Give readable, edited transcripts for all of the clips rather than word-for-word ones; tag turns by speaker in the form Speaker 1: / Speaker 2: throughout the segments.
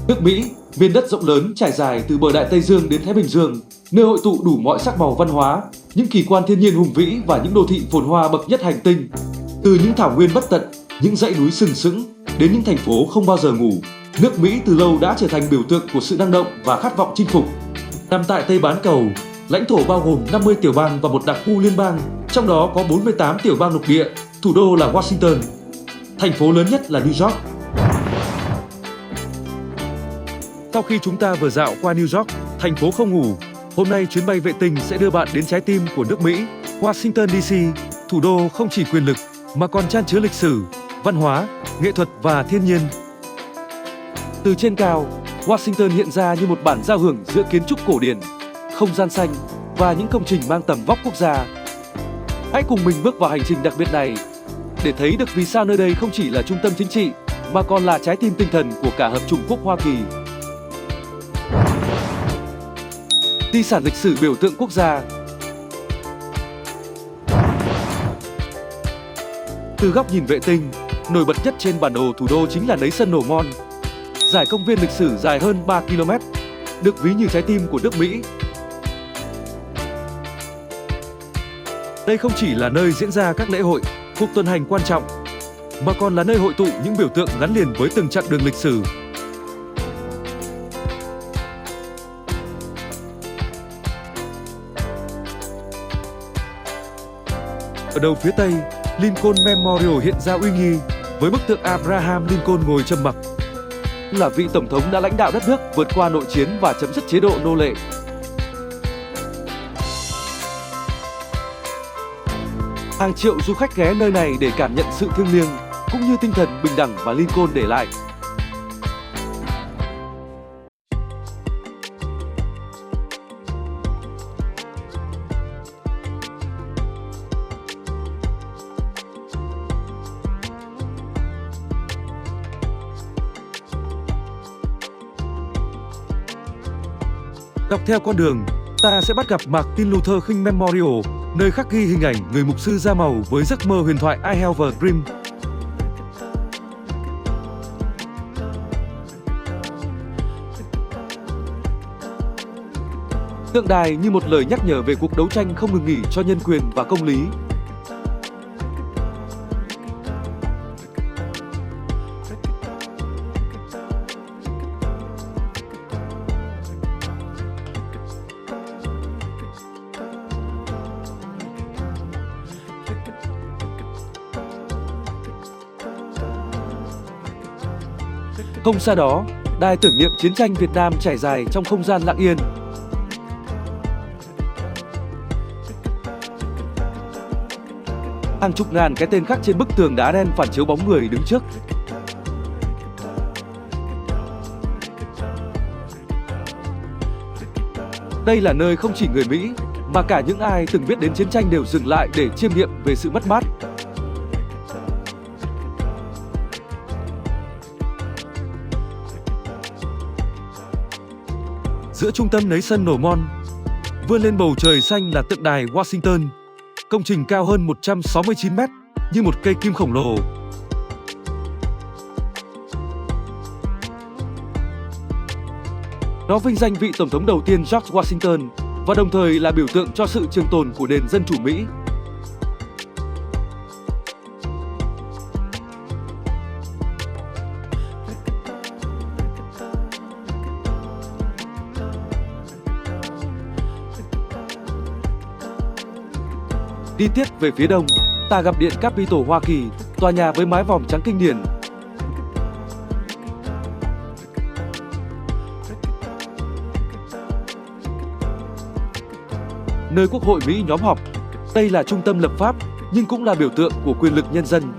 Speaker 1: Nước Mỹ, miền đất rộng lớn trải dài từ bờ Đại Tây Dương đến Thái Bình Dương, nơi hội tụ đủ mọi sắc màu văn hóa, những kỳ quan thiên nhiên hùng vĩ và những đô thị phồn hoa bậc nhất hành tinh. Từ những thảo nguyên bất tận, những dãy núi sừng sững đến những thành phố không bao giờ ngủ, nước Mỹ từ lâu đã trở thành biểu tượng của sự năng động và khát vọng chinh phục. Nằm tại Tây bán cầu, lãnh thổ bao gồm 50 tiểu bang và một đặc khu liên bang, trong đó có 48 tiểu bang lục địa, thủ đô là Washington. Thành phố lớn nhất là New York. Sau khi chúng ta vừa dạo qua New York, thành phố không ngủ, hôm nay chuyến bay vệ tinh sẽ đưa bạn đến trái tim của nước Mỹ, Washington DC, thủ đô không chỉ quyền lực mà còn chan chứa lịch sử, văn hóa, nghệ thuật và thiên nhiên. Từ trên cao, Washington hiện ra như một bản giao hưởng giữa kiến trúc cổ điển, không gian xanh và những công trình mang tầm vóc quốc gia. Hãy cùng mình bước vào hành trình đặc biệt này để thấy được vì sao nơi đây không chỉ là trung tâm chính trị mà còn là trái tim tinh thần của cả hợp chủng quốc Hoa Kỳ. Di sản lịch sử biểu tượng quốc gia. Từ góc nhìn vệ tinh, nổi bật nhất trên bản đồ thủ đô chính là National Mall, dải công viên lịch sử dài hơn 3 km, được ví như trái tim của nước Mỹ. Đây không chỉ là nơi diễn ra các lễ hội, cuộc tuần hành quan trọng, mà còn là nơi hội tụ những biểu tượng gắn liền với từng chặng đường lịch sử. Ở đầu phía Tây, Lincoln Memorial hiện ra uy nghi với bức tượng Abraham Lincoln ngồi trầm mặc. Là vị tổng thống đã lãnh đạo đất nước vượt qua nội chiến và chấm dứt chế độ nô lệ. Hàng triệu du khách ghé nơi này để cảm nhận sự thiêng liêng cũng như tinh thần bình đẳng mà Lincoln để lại. Dọc theo con đường, ta sẽ bắt gặp Martin Luther King Memorial, nơi khắc ghi hình ảnh người mục sư da màu với giấc mơ huyền thoại I Have a Dream. Tượng đài như một lời nhắc nhở về cuộc đấu tranh không ngừng nghỉ cho nhân quyền và công lý. Không xa đó, đài tưởng niệm chiến tranh Việt Nam trải dài trong không gian lặng yên. Hàng chục ngàn cái tên khắc trên bức tường đá đen phản chiếu bóng người đứng trước. Đây là nơi không chỉ người Mỹ, mà cả những ai từng biết đến chiến tranh đều dừng lại để chiêm nghiệm về sự mất mát. Giữa trung tâm National Mall, vươn lên bầu trời xanh là tượng đài Washington, công trình cao hơn 169 mét, như một cây kim khổng lồ. Nó vinh danh vị tổng thống đầu tiên George Washington và đồng thời là biểu tượng cho sự trường tồn của nền dân chủ Mỹ. Đi tiếp về phía đông, ta gặp Điện Capitol Hoa Kỳ, tòa nhà với mái vòm trắng kinh điển. Nơi Quốc hội Mỹ nhóm họp, đây là trung tâm lập pháp, nhưng cũng là biểu tượng của quyền lực nhân dân.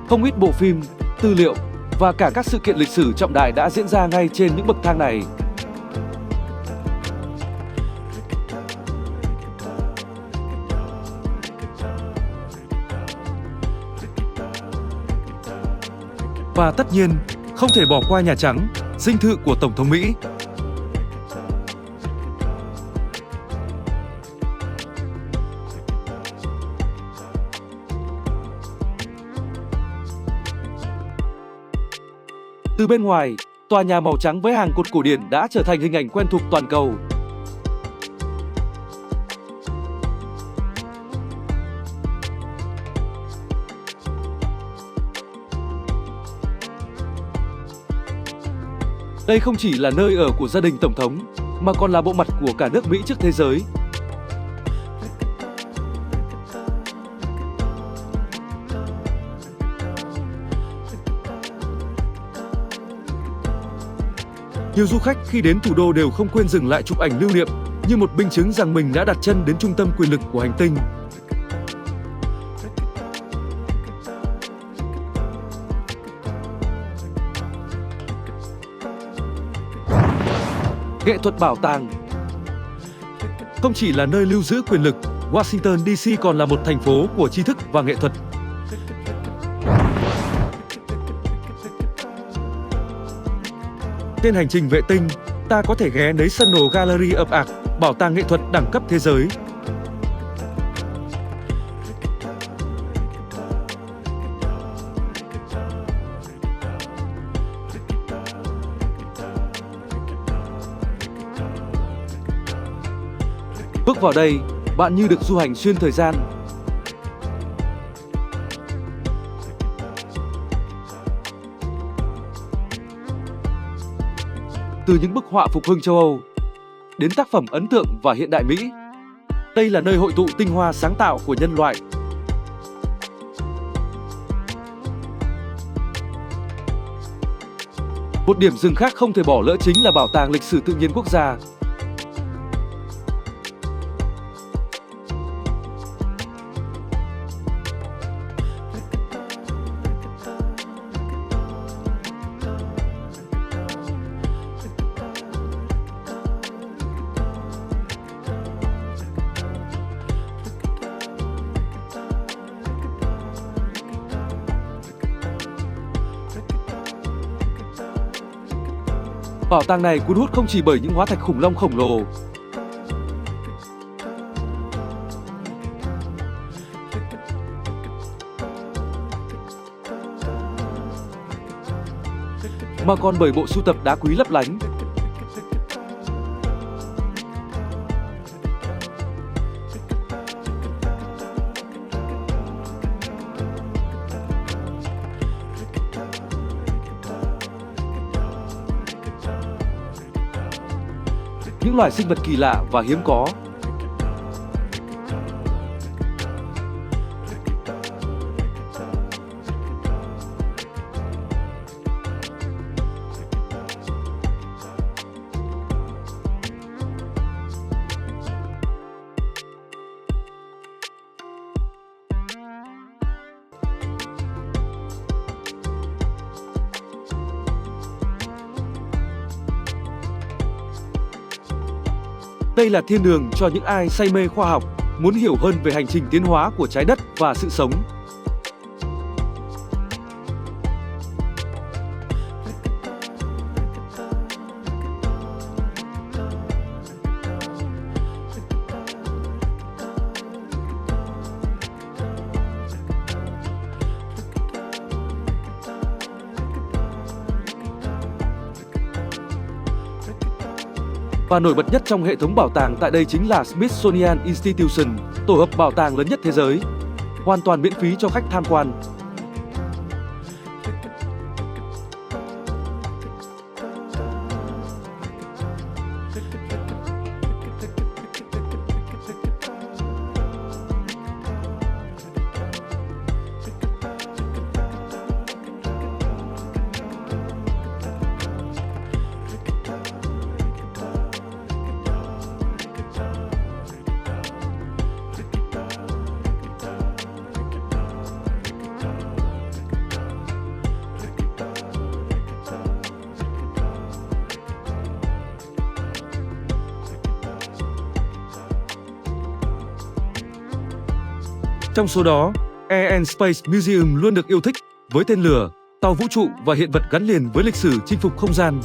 Speaker 1: Không ít bộ phim, tư liệu và cả các sự kiện lịch sử trọng đại đã diễn ra ngay trên những bậc thang này. Và tất nhiên, không thể bỏ qua Nhà Trắng, dinh thự của Tổng thống Mỹ. Từ bên ngoài, tòa nhà màu trắng với hàng cột cổ điển đã trở thành hình ảnh quen thuộc toàn cầu. Đây không chỉ là nơi ở của gia đình Tổng thống, mà còn là bộ mặt của cả nước Mỹ trước thế giới. Nhiều du khách khi đến thủ đô đều không quên dừng lại chụp ảnh lưu niệm, như một minh chứng rằng mình đã đặt chân đến trung tâm quyền lực của hành tinh. Nghệ thuật bảo tàng không chỉ là nơi lưu giữ quyền lực, Washington DC còn là một thành phố của tri thức và nghệ thuật. Trên hành trình vệ tinh, ta có thể ghé National Gallery of Art, bảo tàng nghệ thuật đẳng cấp thế giới. Bước vào đây, bạn như được du hành xuyên thời gian. Từ những bức họa phục hưng châu Âu đến tác phẩm ấn tượng và hiện đại Mỹ, đây là nơi hội tụ tinh hoa sáng tạo của nhân loại. Một điểm dừng khác không thể bỏ lỡ chính là Bảo tàng Lịch sử Tự nhiên Quốc gia. Bảo tàng này cuốn hút không chỉ bởi những hóa thạch khủng long khổng lồ, mà còn bởi bộ sưu tập đá quý lấp lánh. Những loài sinh vật kỳ lạ và hiếm có. Đây là thiên đường cho những ai say mê khoa học, muốn hiểu hơn về hành trình tiến hóa của trái đất và sự sống. Và nổi bật nhất trong hệ thống bảo tàng tại đây chính là Smithsonian Institution, tổ hợp bảo tàng lớn nhất thế giới, hoàn toàn miễn phí cho khách tham quan. Trong số đó, Air and Space Museum luôn được yêu thích với tên lửa, tàu vũ trụ và hiện vật gắn liền với lịch sử chinh phục không gian.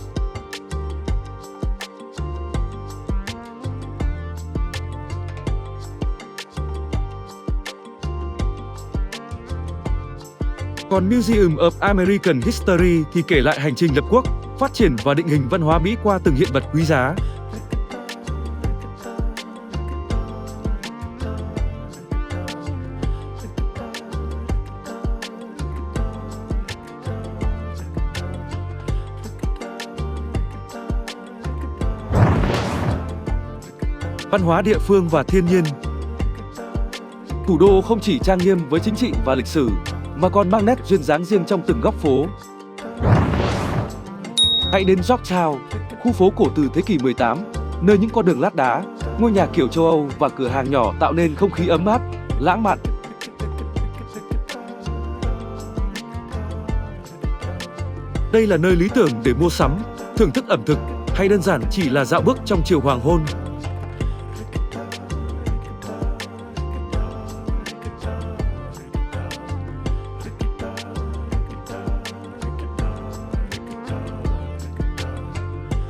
Speaker 1: Còn Museum of American History thì kể lại hành trình lập quốc, phát triển và định hình văn hóa Mỹ qua từng hiện vật quý giá. Văn hóa địa phương và thiên nhiên. Thủ đô không chỉ trang nghiêm với chính trị và lịch sử, mà còn mang nét duyên dáng riêng trong từng góc phố. Hãy đến Yorktown, khu phố cổ từ thế kỷ 18, nơi những con đường lát đá, ngôi nhà kiểu châu Âu và cửa hàng nhỏ tạo nên không khí ấm áp, lãng mạn. Đây là nơi lý tưởng để mua sắm, thưởng thức ẩm thực hay đơn giản chỉ là dạo bước trong chiều hoàng hôn.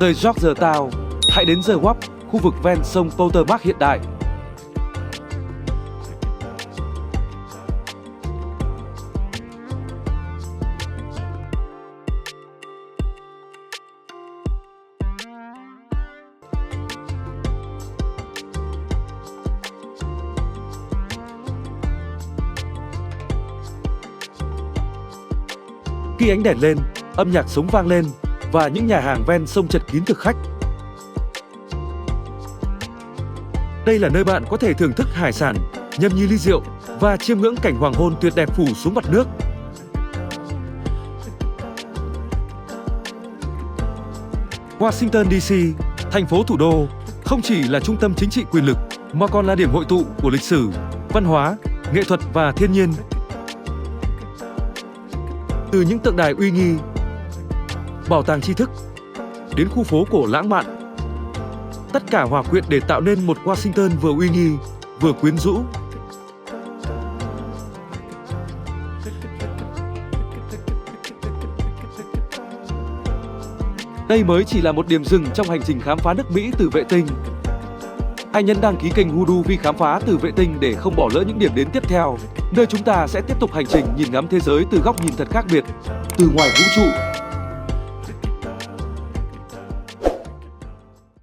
Speaker 1: Rời Georgetown, hãy đến The Wharf, khu vực ven sông Potomac hiện đại. Khi ánh đèn lên, âm nhạc sống vang lên và những nhà hàng ven sông chật kín thực khách. Đây là nơi bạn có thể thưởng thức hải sản, nhâm nhi ly rượu và chiêm ngưỡng cảnh hoàng hôn tuyệt đẹp phủ xuống mặt nước. Washington DC, thành phố thủ đô, không chỉ là trung tâm chính trị quyền lực mà còn là điểm hội tụ của lịch sử, văn hóa, nghệ thuật và thiên nhiên. Từ những tượng đài uy nghi, bảo tàng tri thức đến khu phố cổ lãng mạn, tất cả hòa quyện để tạo nên một Washington vừa uy nghi, vừa quyến rũ. Đây mới chỉ là một điểm dừng trong hành trình khám phá nước Mỹ từ vệ tinh. Hãy nhấn đăng ký kênh Hoodoo Vi khám phá từ vệ tinh để không bỏ lỡ những điểm đến tiếp theo, nơi chúng ta sẽ tiếp tục hành trình nhìn ngắm thế giới từ góc nhìn thật khác biệt, từ ngoài vũ trụ.